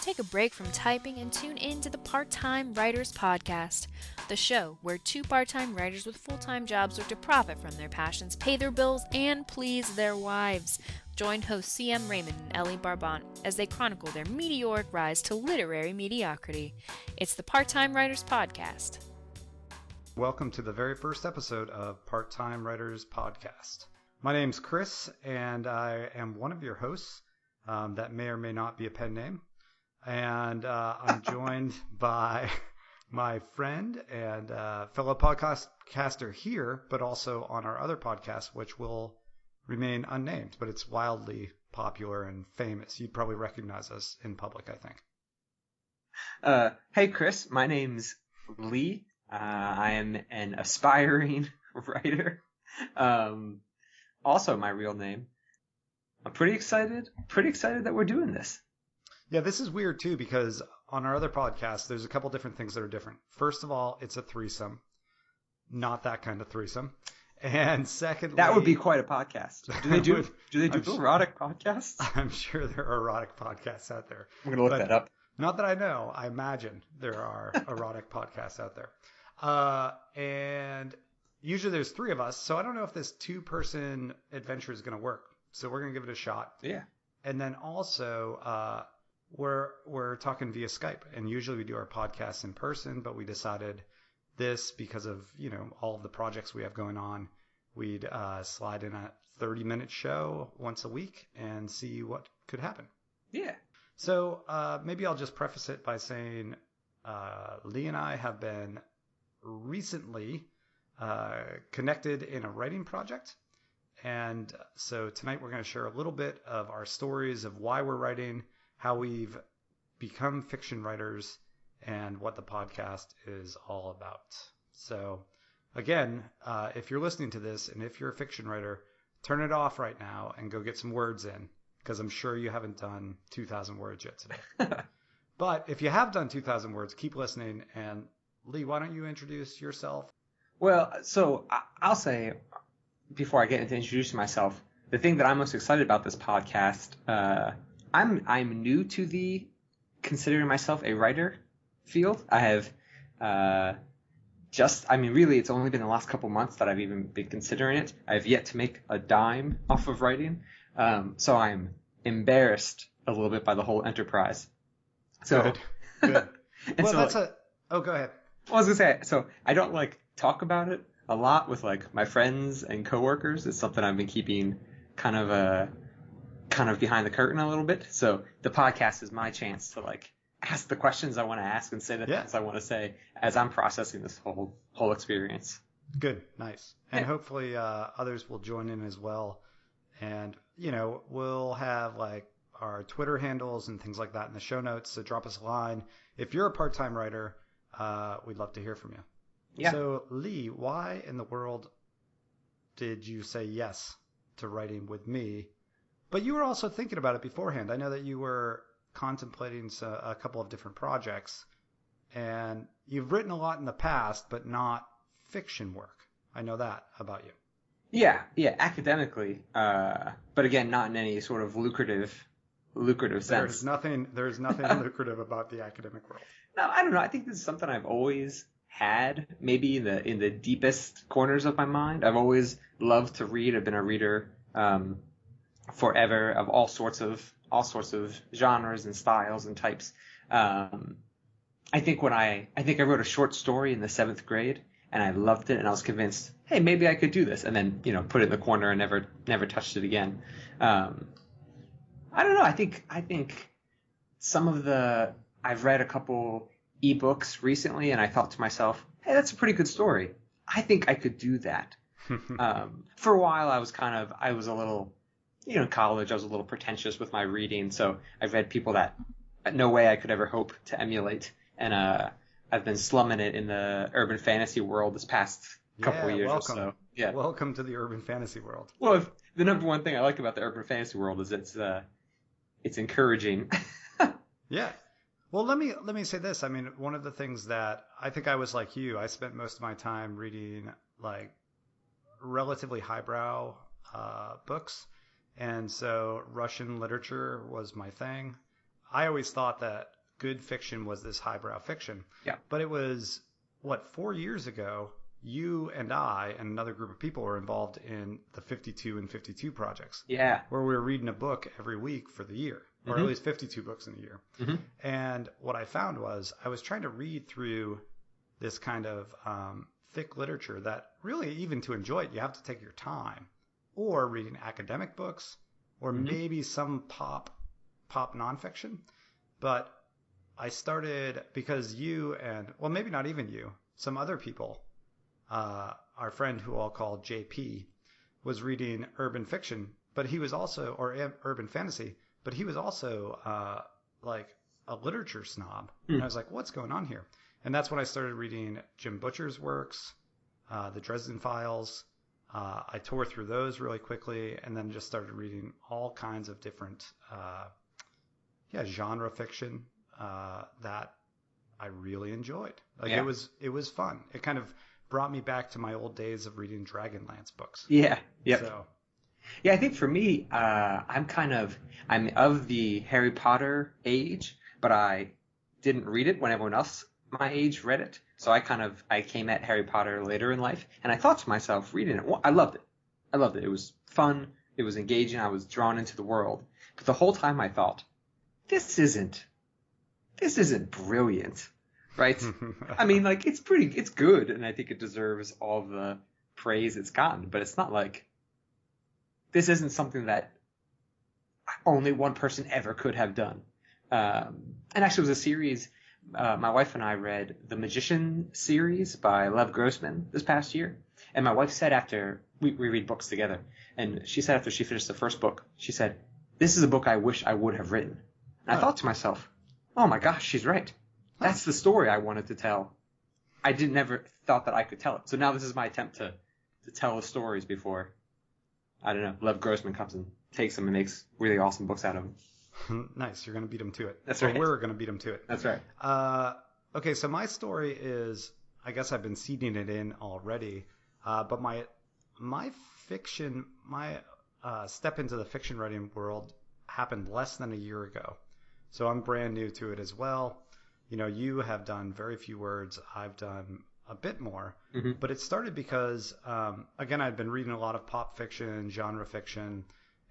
Take a break from typing and tune in to the Part-Time Writers Podcast, the show where two part-time writers with full-time jobs look to profit from their passions, pay their bills, and please their wives. Join hosts CM Raymond and Ellie Barbant as they chronicle their meteoric rise to literary mediocrity. It's the Part-Time Writers Podcast. Welcome to the very first episode of Part-Time Writers Podcast. My name's Chris, and I am one of your hosts. That may or may not be a pen name. And I'm joined by my friend and fellow podcaster here, but also on our other podcast, which will remain unnamed, but it's wildly popular and famous. You'd probably recognize us in public, I think. Hey, Chris. My name's Lee. I am an aspiring writer. Also my real name. I'm pretty excited that we're doing this. Yeah, this is weird too, because on our other podcast, there's a couple different things that are different. First of all, it's a threesome, not that kind of threesome. And secondly, that would be quite a podcast. Do they do erotic podcasts? I'm sure there are erotic podcasts out there. I'm going to look that up. Not that I know. I imagine there are erotic podcasts out there. And usually there's three of us, so I don't know if this two-person adventure is going to work. So we're going to give it a shot. Yeah. And then also, we're talking via Skype, and usually we do our podcasts in person, but we decided this because of, all of the projects we have going on, we'd slide in a 30-minute show once a week and see what could happen. Yeah. So maybe I'll just preface it by saying Lee and I have been recently connected in a writing project. And so tonight we're going to share a little bit of our stories of why we're writing, how we've become fiction writers, and what the podcast is all about. So again, if you're listening to this and if you're a fiction writer, turn it off right now and go get some words in, because I'm sure you haven't done 2,000 words yet today. But if you have done 2,000 words, keep listening. And Lee, why don't you introduce yourself? Well, so I'll say, before I get into introducing myself, the thing that I'm most excited about this podcast, I'm new to the considering myself a writer field. I have really, it's only been the last couple months that I've even been considering it. I have yet to make a dime off of writing, so I'm embarrassed a little bit by the whole enterprise. So Good. Well, so go ahead. I was gonna say, so I don't talk about it a lot with my friends and coworkers. It's something I've been keeping kind of behind the curtain a little bit. So the podcast is my chance to ask the questions I want to ask and say the things I want to say as I'm processing this whole experience. Good, nice, and hopefully others will join in as well. And we'll have our Twitter handles and things like that in the show notes. So drop us a line if you're a part-time writer. We'd love to hear from you. Yeah. So Lee, why in the world did you say yes to writing with me? But you were also thinking about it beforehand. I know that you were contemplating a couple of different projects, and you've written a lot in the past, but not fiction work. I know that about you. Yeah, academically, but again, not in any sort of lucrative sense. There's nothing lucrative about the academic world. No, I don't know. I think this is something I've always had, maybe in the deepest corners of my mind. I've always loved to read. I've been a reader forever, of all sorts of genres and styles and types. I think I wrote a short story in the 7th grade, and I loved it, and I was convinced, hey, maybe I could do this, and then put it in the corner and never touched it again. I don't know. I think some of I've read a couple ebooks recently, and I thought to myself, hey, that's a pretty good story. I think I could do that. For a while, I was a little, in college, I was a little pretentious with my reading, so I read people that no way I could ever hope to emulate, and I've been slumming it in the urban fantasy world this past couple of years welcome. Or so. Yeah, welcome to the urban fantasy world. Well, the number one thing I like about the urban fantasy world is it's encouraging. Yeah. Well, let me say this. I mean, one of the things that I think I was like you, I spent most of my time reading relatively highbrow books. And so Russian literature was my thing. I always thought that good fiction was this highbrow fiction. Yeah. But it was, 4 years ago, you and I and another group of people were involved in the 52 and 52 projects. Yeah. Where we were reading a book every week for the year, or at least 52 books in a year. Mm-hmm. And what I found was I was trying to read through this kind of thick literature that really, even to enjoy it, you have to take your time, or reading academic books, or maybe some pop nonfiction. But I started because you and, well, maybe not even you, some other people, our friend who I'll call JP, was reading urban fiction, but he was also, or urban fantasy, but he was also like a literature snob. And I was like, what's going on here? And that's when I started reading Jim Butcher's works, the Dresden Files. I tore through those really quickly, and then just started reading all kinds of different genre fiction that I really enjoyed. Like it was fun. It kind of brought me back to my old days of reading Dragonlance books. Yeah. Yep. So, yeah, I think for me, I'm of the Harry Potter age, but I didn't read it when everyone else my age read it. So I came at Harry Potter later in life, and I thought to myself, reading it, well, I loved it. It was fun. It was engaging. I was drawn into the world. But the whole time I thought, this isn't brilliant, right? I mean, like, it's good, and I think it deserves all the praise it's gotten, but it's not like, this isn't something that only one person ever could have done. And actually, it was a series. My wife and I read the Magician series by Lev Grossman this past year. And my wife said after, we read books together, and she said after she finished the first book, she said, this is a book I wish I would have written. And I thought to myself, oh my gosh, she's right. That's the story I wanted to tell. I never thought that I could tell it. So now this is my attempt to tell the stories before, I don't know, Lev Grossman comes and takes them and makes really awesome books out of them. Nice. You're going to beat him to it. That's right. Or we're going to beat him to it. That's right. Okay, so my story is, I guess I've been seeding it in already, but my fiction, my step into the fiction writing world happened less than a year ago. So I'm brand new to it as well. You know, you have done very few words. I've done a bit more. Mm-hmm. But it started because, again, I'd been reading a lot of pop fiction, genre fiction,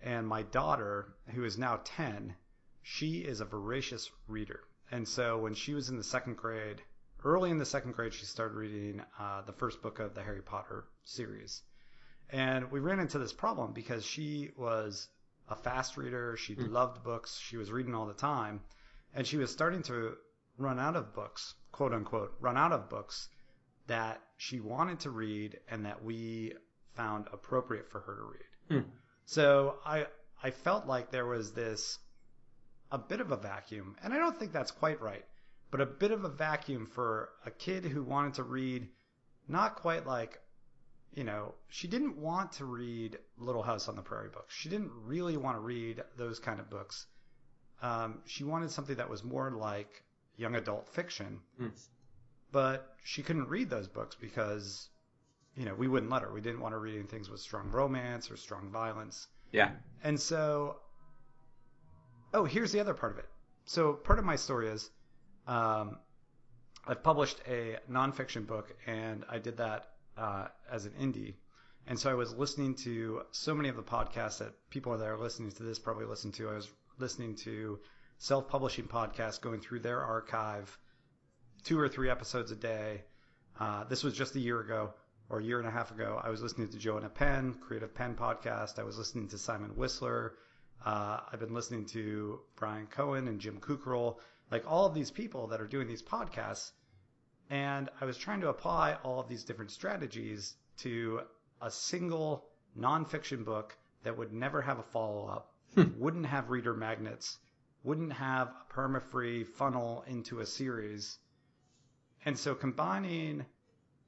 and my daughter, who is now 10, she is a voracious reader. And so when she was in the second grade, early in the second grade, she started reading the first book of the Harry Potter series. And we ran into this problem because she was a fast reader. She loved books. She was reading all the time. And she was starting to run out of books, quote unquote, run out of books that she wanted to read and that we found appropriate for her to read. So I felt like there was a bit of a vacuum, and I don't think that's quite right, but a bit of a vacuum for a kid who wanted to read, not quite like, you know, she didn't want to read Little House on the Prairie books. She didn't really want to read those kind of books. She wanted something that was more like young adult fiction, but she couldn't read those books because, you know, we wouldn't let her. We didn't want her reading things with strong romance or strong violence. Yeah. And so, here's the other part of it. So part of my story is I've published a nonfiction book, and I did that as an indie. And so I was listening to so many of the podcasts that people that are listening to this probably listen to. I was listening to self-publishing podcasts, going through their archive, 2 or 3 episodes a day. This was just a year ago. Or a year and a half ago, I was listening to Joanna Penn, Creative Penn podcast. I was listening to Simon Whistler. I've been listening to Brian Cohen and Jim Kukral, like all of these people that are doing these podcasts. And I was trying to apply all of these different strategies to a single nonfiction book that would never have a follow-up, wouldn't have reader magnets, wouldn't have a perma-free funnel into a series. And so combining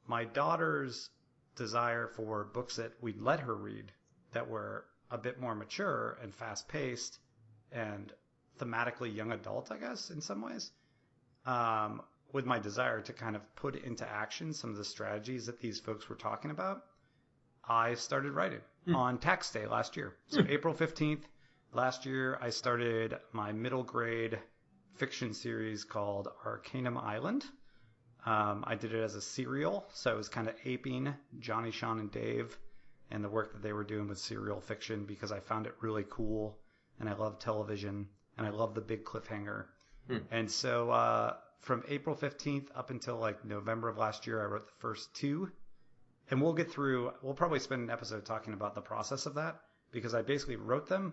my daughter's desire for books that we'd let her read that were a bit more mature and fast-paced and thematically young adult, I guess, in some ways, with my desire to kind of put into action some of the strategies that these folks were talking about, I started writing on tax day last year. So April 15th last year, I started my middle grade fiction series called Arcanum Island. I did it as a serial, so it was kind of aping Johnny, Sean, and Dave and the work that they were doing with serial fiction because I found it really cool, and I love television, and I love the big cliffhanger. And so from April 15th up until like November of last year, I wrote the first 2. And we'll probably spend an episode talking about the process of that because I basically wrote them,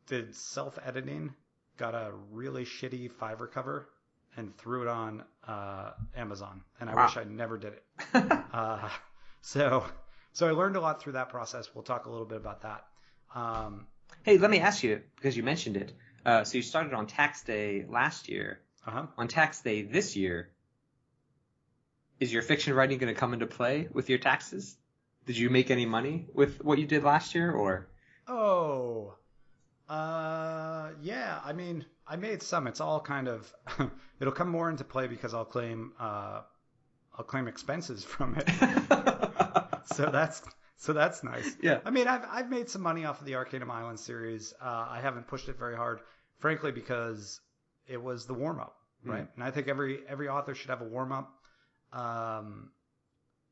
did self-editing, got a really shitty Fiverr cover, and threw it on Amazon. And I wish I never did it. So I learned a lot through that process. We'll talk a little bit about that. Hey, let me ask you, because you mentioned it. So you started on tax day last year. Uh-huh. On tax day this year, is your fiction writing going to come into play with your taxes? Did you make any money with what you did last year, or? Oh, yeah. I mean, I made some. It's all kind of. It'll come more into play because I'll claim expenses from it. So that's nice. Yeah. I mean, I've made some money off of the Arcanum Island series. I haven't pushed it very hard, frankly, because it was the warm up, right? And I think every author should have a warm up.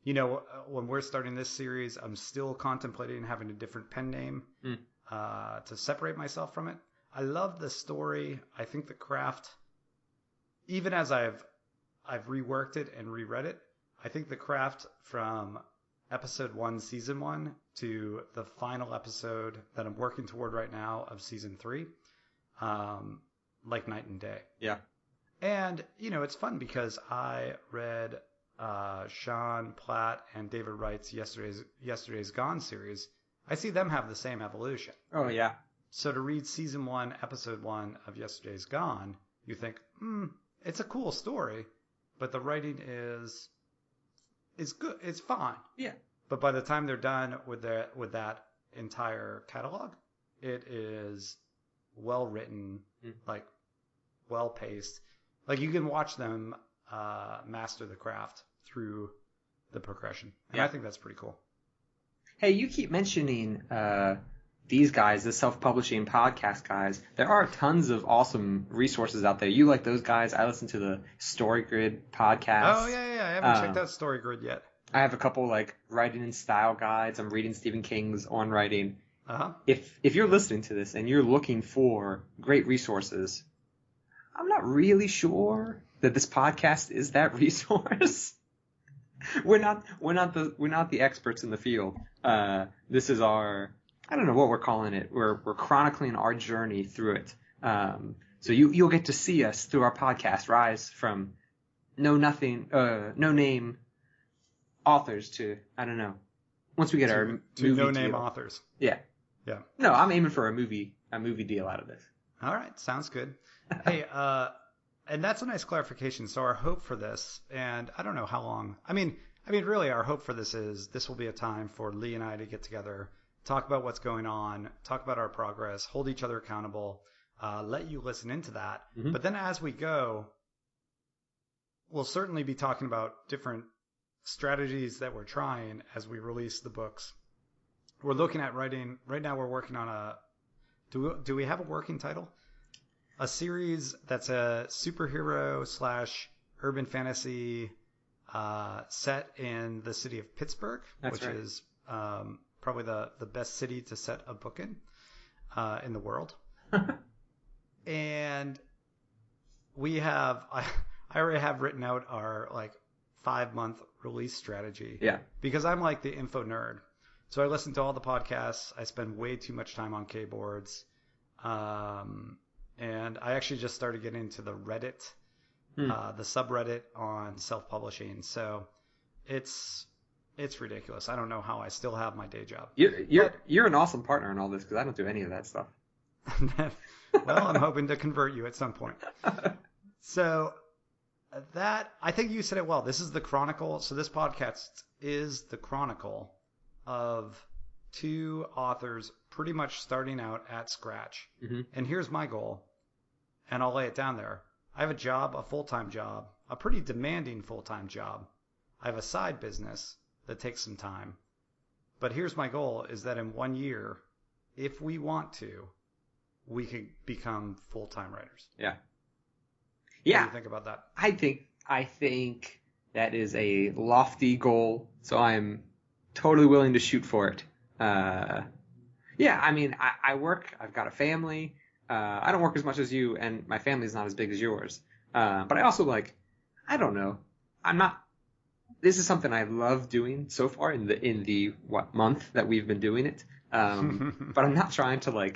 When we're starting this series, I'm still contemplating having a different pen name to separate myself from it. I love the story. I think the craft, even as I've reworked it and reread it, I think the craft from episode 1, season 1 to the final episode that I'm working toward right now of season 3, like night and day. Yeah. And, it's fun because I read Sean Platt and David Wright's Yesterday's Gone series. I see them have the same evolution. Oh, yeah. So to read season 1, episode 1 of Yesterday's Gone, you think, it's a cool story, but the writing is good. It's fine. Yeah. But by the time they're done with that entire catalog, it is well written, like well paced. Like you can watch them master the craft through the progression. And I think that's pretty cool. Hey, you keep mentioning these guys, the self-publishing podcast guys. There are tons of awesome resources out there. You like those guys. I listen to the StoryGrid podcast. Oh, yeah. I haven't checked out StoryGrid yet. I have a couple like writing and style guides. I'm reading Stephen King's On Writing. Uh-huh. If you're listening to this and you're looking for great resources, I'm not really sure that this podcast is that resource. We're not the experts in the field. This is our, I don't know what we're calling it. We're chronicling our journey through it. So you'll get to see us through our podcast rise from no name authors to, I don't know. Once we get our movie no name deal. authors. Yeah. Yeah. No, I'm aiming for a movie deal out of this. All right, sounds good. Hey, and that's a nice clarification. So our hope for this, and I don't know how long. I mean, really, our hope for this is this will be a time for Lee and I to get together, talk about what's going on, talk about our progress, hold each other accountable, let you listen into that. Mm-hmm. But then as we go, we'll certainly be talking about different strategies that we're trying as we release the books. We're looking at writing right now. We're working on a. Do we have a working title? A series that's a superhero / urban fantasy set in the city of Pittsburgh, which is probably the best city to set a book in the world. And we have I already have written out our 5-month release strategy. Yeah. Because I'm like the info nerd. So I listen to all the podcasts. I spend way too much time on keyboards. And I actually just started getting into the Reddit, the subreddit on self-publishing. So it's ridiculous. I don't know how I still have my day job. You're an awesome partner in all this because I don't do any of that stuff. Well, I'm hoping to convert you at some point. So that, I think you said it well. This is the Chronicle. So this podcast is the Chronicle of 2 authors pretty much starting out at scratch. Mm-hmm. And here's my goal, and I'll lay it down there. I have a job, a full-time job, a pretty demanding full-time job. I have a side business that takes some time. But here's my goal, is that in 1 year, if we want to, we could become full-time writers. Yeah. Yeah. What do you think about that? I think that is a lofty goal, so I'm totally willing to shoot for it. Yeah, I mean, I work. I've got a family. I don't work as much as you, and my family's not as big as yours. But I also I don't know. I'm not. This is something I love doing so far in the month that we've been doing it. But I'm not trying to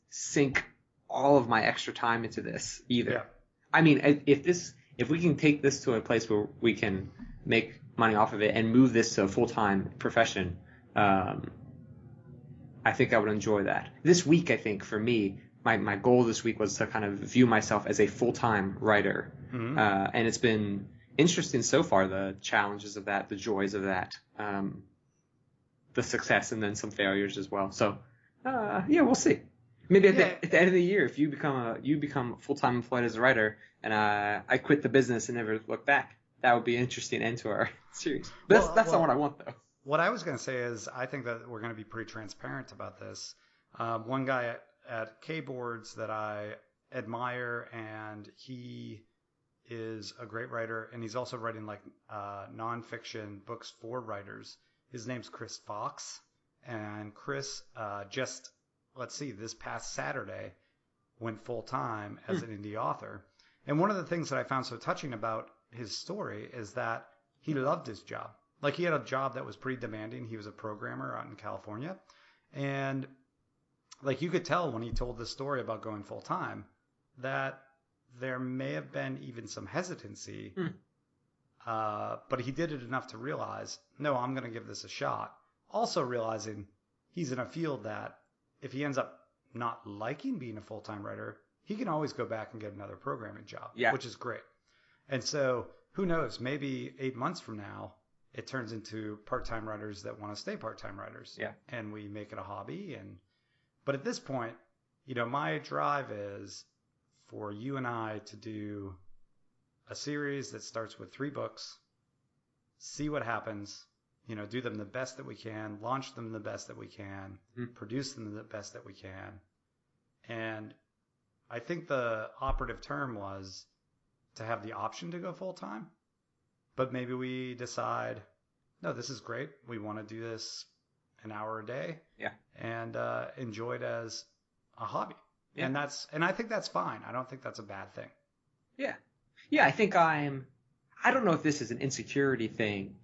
sink all of my extra time into this either. Yeah. I mean, if we can take this to a place where we can make money off of it and move this to a full-time profession, I think I would enjoy that. This week, I think for me, my goal this week was to kind of view myself as a full-time writer. Mm-hmm. And it's been interesting so far, the challenges of that, the joys of that, the success, and then some failures as well. So, yeah, we'll see. Maybe at the end of the year, if you become full-time employed as a writer, and I quit the business and never look back, that would be an interesting end to our series. That's not what I want, though. What I was going to say is I think that we're going to be pretty transparent about this. One guy at K-Boards that I admire, and he is a great writer, and he's also writing nonfiction books for writers. His name's Chris Fox, and Chris this past Saturday went full-time as an indie author. And one of the things that I found so touching about his story is that he loved his job. He had a job that was pretty demanding. He was a programmer out in California. And you could tell when he told this story about going full-time that there may have been even some hesitancy. But he did it enough to realize, no, I'm going to give this a shot. Also realizing he's in a field that if he ends up not liking being a full-time writer, he can always go back and get another programming job, which is great. And so who knows, maybe 8 months from now, it turns into part-time writers that want to stay part-time writers. Yeah. And we make it a hobby. But at this point, my drive is for you and I to do a series that starts with 3 books, see what happens, do them the best that we can, launch them the best that we can, produce them the best that we can. And I think the operative term was to have the option to go full-time, but maybe we decide, no, this is great. We want to do this an hour a day and enjoy it as a hobby. Yeah. And I think that's fine. I don't think that's a bad thing. Yeah. Yeah, I think I don't know if this is an insecurity thing.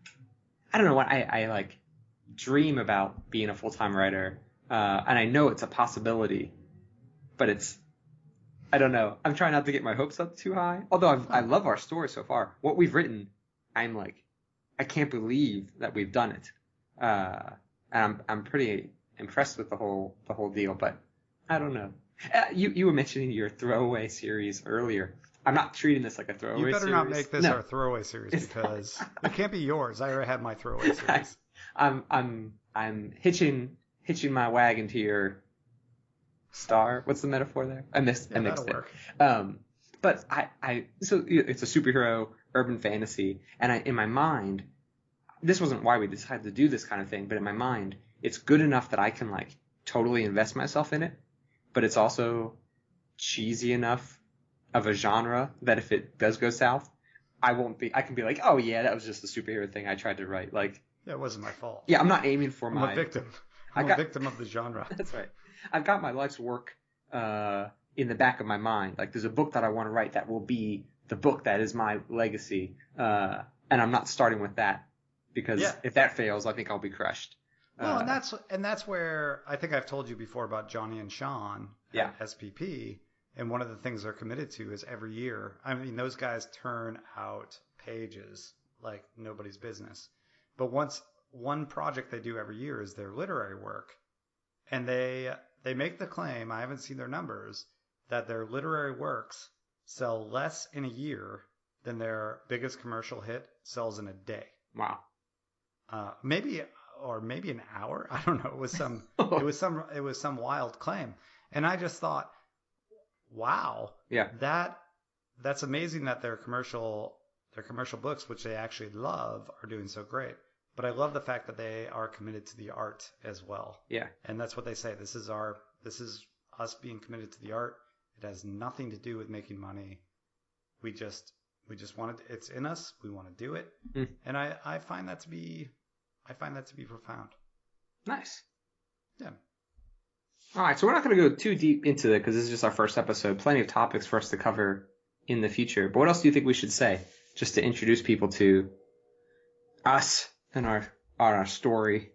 I don't know what I dream about being a full-time writer. And I know it's a possibility, but I don't know. I'm trying not to get my hopes up too high. Although I love our story so far. What we've written, I can't believe that we've done it. And I'm pretty impressed with the whole deal, but I don't know. You were mentioning your throwaway series earlier. I'm not treating this like a throwaway series. You better not make this our throwaway series because it can't be yours. I already had my throwaway series. I'm hitching my wagon to your star. What's the metaphor there? I mixed it. Work. But so it's a superhero urban fantasy, and in my mind, this wasn't why we decided to do this kind of thing, but in my mind, it's good enough that I can totally invest myself in it, but it's also cheesy enough of a genre that if it does go south, I can be oh yeah, that was just a superhero thing I tried to write. It wasn't my fault. Yeah, I'm not aiming for I'm a victim. I'm a victim of the genre. That's right. I've got my life's work in the back of my mind. There's a book that I want to write that will be the book that is my legacy. And I'm not starting with that because if that fails, I think I'll be crushed. Well, and that's where I think I've told you before about Johnny and Sean at SPP. And one of the things they're committed to is every year. I mean, those guys turn out pages like nobody's business. But one project they do every year is their literary work. And they make the claim, I haven't seen their numbers, that their literary works sell less in a year than their biggest commercial hit sells in a day. Wow. Maybe an hour. I don't know. It was some wild claim. And I just thought, wow. Yeah. That's amazing that their commercial books, which they actually love, are doing so great. But I love the fact that they are committed to the art as well. Yeah. And that's what they say. This is us being committed to the art. It has nothing to do with making money. We just wanted it's in us. We want to do it, and I find that to be profound. Nice. Yeah. All right, so we're not going to go too deep into it because this is just our first episode. Plenty of topics for us to cover in the future. But what else do you think we should say just to introduce people to us and our story?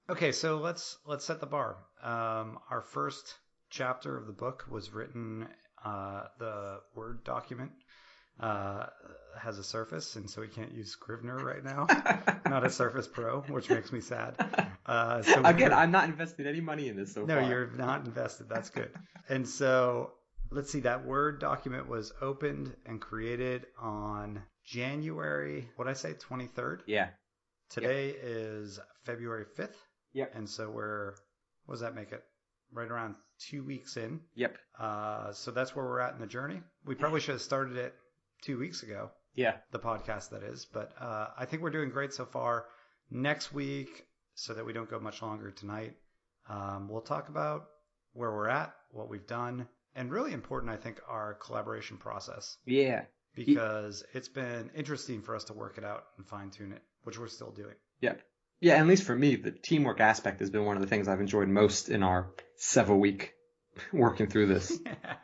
Okay, so let's set the bar. Our first chapter of the book was written. The Word document has a Surface, and so we can't use Scrivener right now. Not a Surface Pro, which makes me sad. So again, I'm not investing any money in this so far. No, you're not invested. That's good. And so let's see. That Word document was opened and created on January. What did I say? 23rd. Yeah. Today is February 5th. Yep. And so what does that make it? Right around 2 weeks in. Yep. So that's where we're at in the journey. We probably should have started it 2 weeks ago. Yeah. The podcast, that is. But I think we're doing great so far. Next week, so that we don't go much longer tonight, we'll talk about where we're at, what we've done, and really important, I think, our collaboration process. Yeah. Because it's been interesting for us to work it out and fine-tune it, which we're still doing. Yep. Yeah, and at least for me, the teamwork aspect has been one of the things I've enjoyed most in our 7-week working through this. Yeah.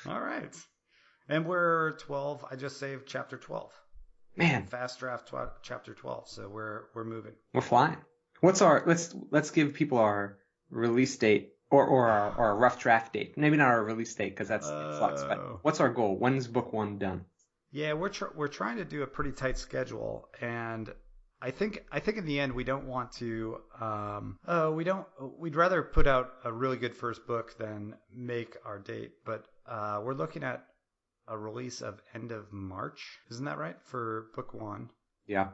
All right. And we're 12. I just saved chapter 12. Man. Fast draft chapter 12. So we're moving. We're flying. What's our let's give people our release date or our rough draft date. Maybe not our release date because that's it sucks. But what's our goal? When's book 1 done? Yeah, we're trying to do a pretty tight schedule, and I think in the end we don't want to we'd rather put out a really good first book than make our date, but we're looking at a release of end of March. Isn't that right? For book 1. Yeah.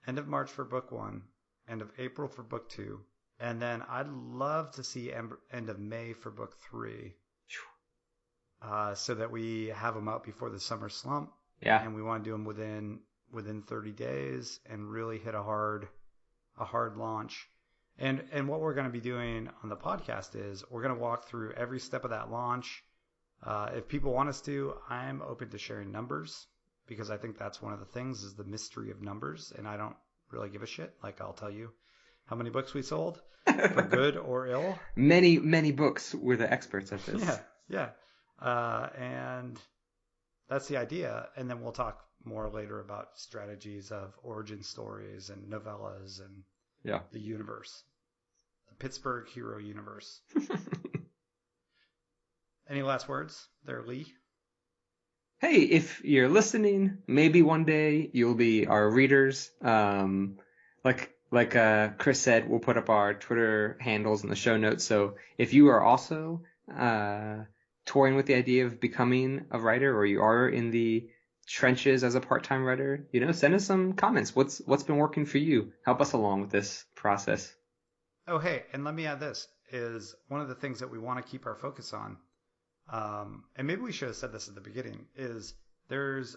End of March for book 1, end of April for book 2, and then I'd love to see end of May for book 3. So that we have them out before the summer slump. Yeah. And we want to do them within 30 days and really hit a hard launch. And what we're going to be doing on the podcast is we're going to walk through every step of that launch. If people want us to, I'm open to sharing numbers because I think that's one of the things is the mystery of numbers. And I don't really give a shit. Like I'll tell you how many books we sold for good or ill. Many, many books. We're the experts at this. Yeah. And that's the idea. And then we'll talk more later about strategies of origin stories and novellas and the universe, the Pittsburgh hero universe. Any last words there, Lee? Hey, if you're listening, maybe one day you'll be our readers. Like Chris said, we'll put up our Twitter handles in the show notes. So if you are also toying with the idea of becoming a writer, or you are in the trenches as a part-time writer, send us some comments. What's been working for you? Help us along with this process. Oh, hey, and let me add this is one of the things that we want to keep our focus on. And maybe we should have said this at the beginning, is there's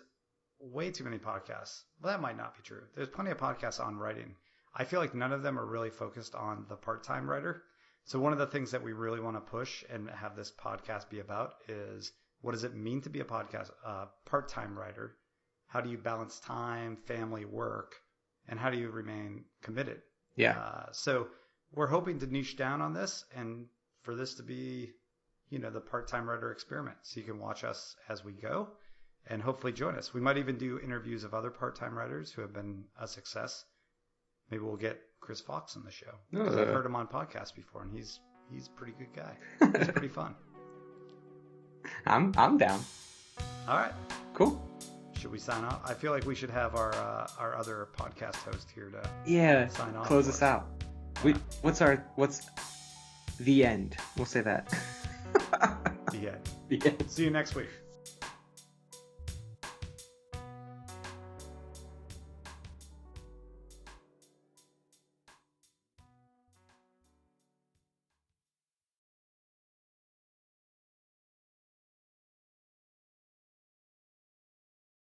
way too many podcasts. Well, that might not be true. There's plenty of podcasts on writing. I feel like none of them are really focused on the part-time writer. So one of the things that we really want to push and have this podcast be about is what does it mean to be a part-time writer? How do you balance time, family, work, and how do you remain committed? Yeah. So we're hoping to niche down on this and for this to be the part-time writer experiment. So you can watch us as we go and hopefully join us. We might even do interviews of other part-time writers who have been a success. Maybe we'll get Chris Fox on the show. Because I've heard him on podcasts before, and he's a pretty good guy. He's pretty fun. I'm down. All right. Cool. Should we sign off? I feel like we should have our other podcast host here to sign off. Close us out. What's the end? We'll say that. The end. The end. See you next week.